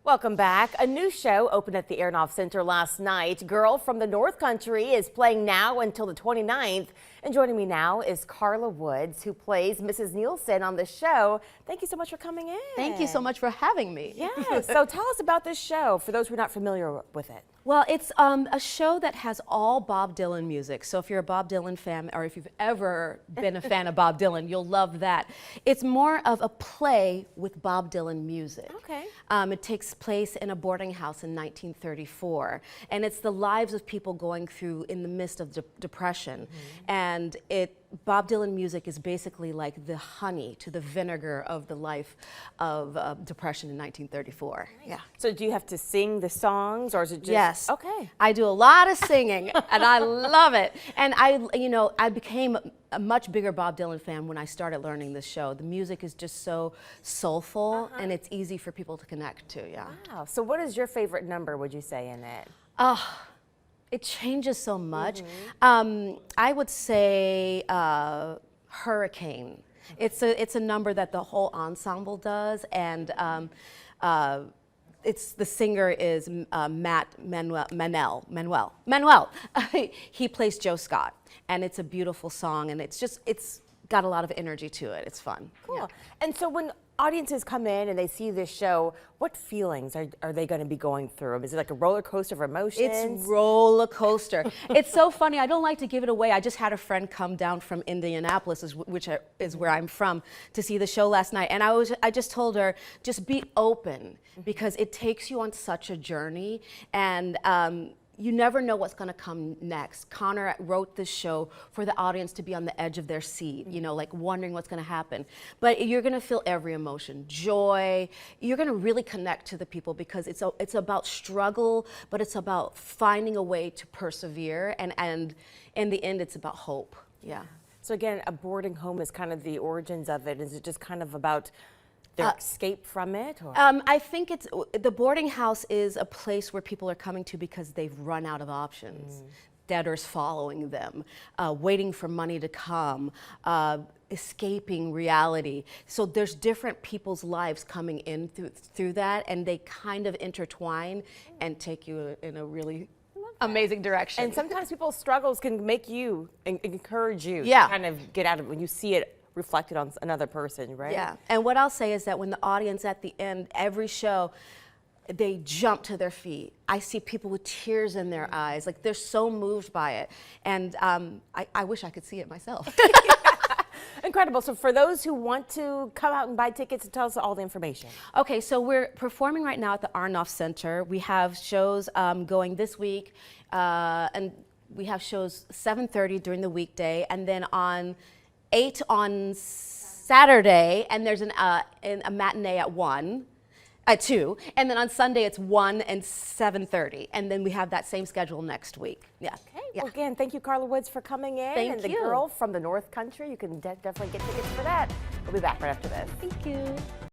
Welcome back. A new show opened at the Aronoff Center last night. Girl from the North Country is playing now until the 29th. And joining me now is Carla Woods, who plays Mrs. Nielsen on the show. Thank you so much for coming in. Thank you so much for having me. Yes. So tell us about this show for those who are not familiar with it. Well, it's a show that has all Bob Dylan music. So if you're a Bob Dylan fan, or if you've ever been a fan of Bob Dylan, you'll love that. It's more of a play with Bob Dylan music. Okay. It takes place in a boarding house in 1934. And it's the lives of people going through in the midst of depression. And Bob Dylan music is basically like the honey to the vinegar of the life of depression in 1934. Yeah. So do you have to sing the songs, or is it just? Yes. Okay. I do a lot of singing, and I love it. And I became a much bigger Bob Dylan fan when I started learning this show. The music is just so soulful, and it's easy for people to connect to. Yeah. Wow. So what is your favorite number, would you say, in it? It changes so much. I would say Hurricane. It's a number that the whole ensemble does, and the singer is Manuel. He plays Joe Scott, and it's a beautiful song, and it's got a lot of energy to it. It's fun. Cool. Yeah. And so when audiences come in and they see this show, what feelings are they going to be going through? Is it like a roller coaster of emotions? It's roller coaster. It's so funny. I don't like to give it away. I just had a friend come down from Indianapolis, which is where I'm from, to see the show last night. And I just told her, just be open, because it takes you on such a journey. And you never know what's going to come next. Connor wrote this show for the audience to be on the edge of their seat, like wondering what's going to happen. But you're going to feel every emotion, joy. You're going to really connect to the people, because it's about struggle, but it's about finding a way to persevere. And in the end, it's about hope. Yeah. So again, a boarding home is kind of the origins of it. Is it just kind of about their escape from it? Or? I think the boarding house is a place where people are coming to because they've run out of options. Debtors following them, waiting for money to come, escaping reality. So there's different people's lives coming in through that, and they kind of intertwine and take you in a really amazing direction. And sometimes people's struggles can make you, encourage you to kind of get out of it when you see it reflected on another person, right? Yeah. And what I'll say is that when the audience at the end, every show, they jump to their feet. I see people with tears in their eyes. Like, they're so moved by it. And I wish I could see it myself. Incredible. So for those who want to come out and buy tickets, tell us all the information. Okay, so we're performing right now at the Aronoff Center. We have shows going this week, and we have shows 7:30 during the weekday, and then on 8 on Saturday, and there's a matinee at 2, and then on Sunday it's 1 and 7:30, and then we have that same schedule next week. Yeah. Okay. Well, again, thank you, Carla Woods, for coming in. Thank you. The Girl from the North Country. You can definitely get tickets for that. We'll be back right after this. Thank you.